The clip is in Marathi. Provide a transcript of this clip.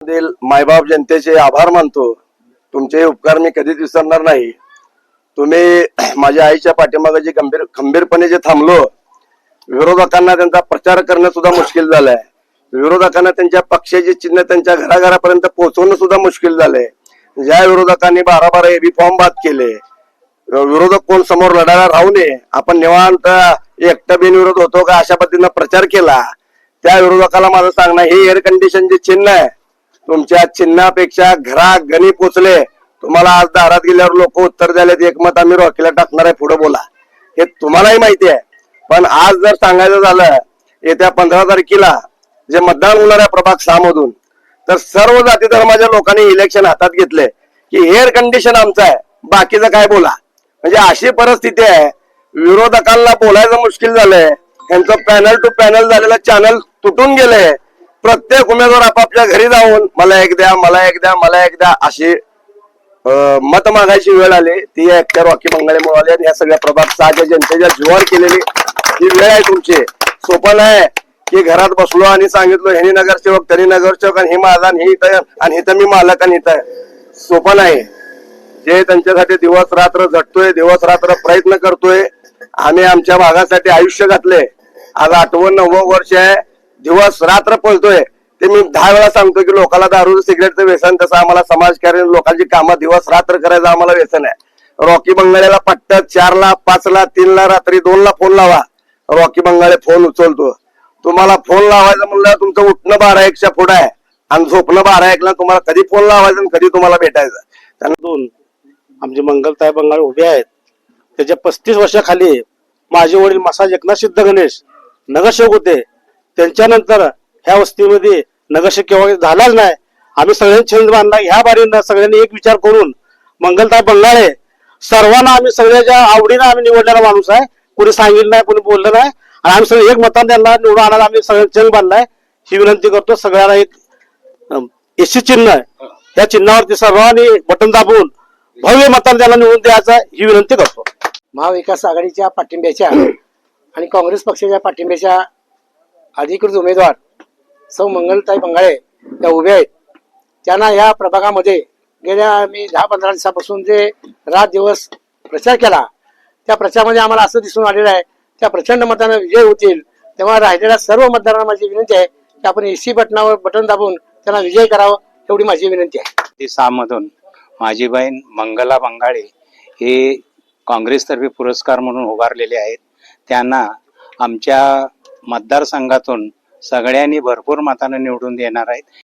मधील मायबाप जनतेचे आभार मानतो. तुमचे उपकार मी कधीच विसरणार नाही. तुम्ही माझ्या आईच्या पाठीमागे जे खंबीरपणे जे थांबलो, विरोधकांना त्यांचा प्रचार करणं सुद्धा मुश्किल झालंय. विरोधकांना त्यांच्या पक्षाचे चिन्ह त्यांच्या घराघरापर्यंत पोहोचवणं सुद्धा मुश्किल झालंय. ज्या विरोधकांनी 12-12 एबी फॉर्म बाद केले, विरोधक कोण समोर लढायला राहू नये, आपण निवांत एकटं बिनविरोध होतो का अशा पद्धतीनं प्रचार केला. त्या विरोधकाला माझं सांगणं, हे एअर कंडिशन जे चिन्ह आहे, तुमच्या चिन्हापेक्षा घराघणी पोचले. तुम्हाला आज दारात गेल्यावर लोक उत्तर द्यायला एकमत आम्ही रॉकीला टाकणार आहे, पुढे बोला, हे तुम्हालाही माहिती आहे. पण आज जर सांगायचं झालं, येत्या 15 तारखेला जे मतदान होणार आहे प्रभाग 6 मधून, तर सर्व जाती धर्माच्या लोकांनी इलेक्शन हातात घेतले की एअर कंडिशन आमचं आहे, बाकीचं काय बोला. म्हणजे अशी परिस्थिती आहे, विरोधकांना बोलायचं मुश्किल झालंय. यांचं पॅनल टू पॅनल झालेलं चॅनल तुटून गेले. प्रत्येक उमेदवार आपापल्या घरी जाऊन मला एक द्या, मला एक द्या, मला एक द्या अशी मत मागायची वेळ आली. ती एकट्या रॉकी मंगळेमुळे आली आणि या सगळ्या प्रभाग 6च्या जनतेच्या जीवावर केलेली ही वेळ आहे तुमची. सोपं नाही की घरात बसलो आणि सांगितलं ह्यानी नगरसेवक, त्यांनी नगरसेवक, आणि हे माझा, आणि हे इथं, आणि इथं मी मालक, आणि इथं. सोपं नाही. जे त्यांच्यासाठी दिवस रात्र झटतोय, दिवस रात्र प्रयत्न करतोय. आम्ही आमच्या भागासाठी आयुष्य घातले. आज 8वं 9वं वर्ष आहे, दिवस रात्र पळतोय. ते मी 10 वेळा सांगतो की लोकांना दारू सिगरेटचं व्यसन, तसं आम्हाला समाजकार्य लोकांची कामं दिवस रात्र करायचं आम्हाला व्यसन आहे. रॉकी बंगाळेला पट्ट्यात 4ला 5ला 3ला रात्री 2ला फोन लावा, रॉकी बंगाळे फोन उचलतो. तुम्हाला फोन लावायचं म्हणलं तुमचं उठणं 12-1च्या पुढे आहे आणि झोपणं 12-1ला. तुम्हाला कधी फोन लावायचं आणि कधी तुम्हाला भेटायचं. त्यांना आमचे मंगलताई बंगाळे उभे आहेत. त्याच्या 35 वर्षाखाली माझे वडील मसाज एकनाथ सिद्ध गणेश नगरसेवक होते. त्यांच्यानंतर ह्या वस्तीमध्ये नगरसेवक केव्हा झालाच नाही. आम्ही सगळ्यांनी छंद बांधला. ह्या बारीनं सगळ्यांनी एक विचार करून मंगलताई बंगाळे सर्वांना आम्ही सगळ्याच्या आवडीनं आम्ही निवडलेला माणूस आहे. कोणी सांगितलं नाही, कोणी बोललं नाही, आणि आम्ही सगळे एक मतान त्यांना निवडून आणायला आम्ही सगळ्यांनी छंद बांधलाय. ही विनंती करतो सगळ्यांना. एक एसी चिन्ह आहे, या चिन्हावरती सर्वांनी बटन दाबून भव्य मतान त्यांना निवडून द्यायचा ही विनंती करतो. महाविकास आघाडीच्या पाठिंब्याच्या आणि काँग्रेस पक्षाच्या पाठिंब्याच्या अधिकृत उमेदवार सौ मंगलताई बंगाळे त्या उभ्या आहेत. त्यांना या प्रभागामध्ये गेल्या मी 10-15 दिवसापासून जे रात दिवस प्रचार केला, त्या प्रचारामध्ये आम्हाला असं दिसून आलेलं आहे त्या प्रचंड मताने विजय होतील. तेव्हा राहिलेल्या सर्व मतदारांना माझी विनंती आहे की आपण एसी बटनावर बटन दाबून त्यांना विजय करावं, एवढी माझी विनंती आहे. 6 मधून माझी बहीण मंगला बंगाळे हे काँग्रेसतर्फे पुरस्कार म्हणून उभारलेले आहेत. त्यांना आमच्या मतदारसंघातून सगळ्यांनी भरपूर मताने निवडून देणार आहेत.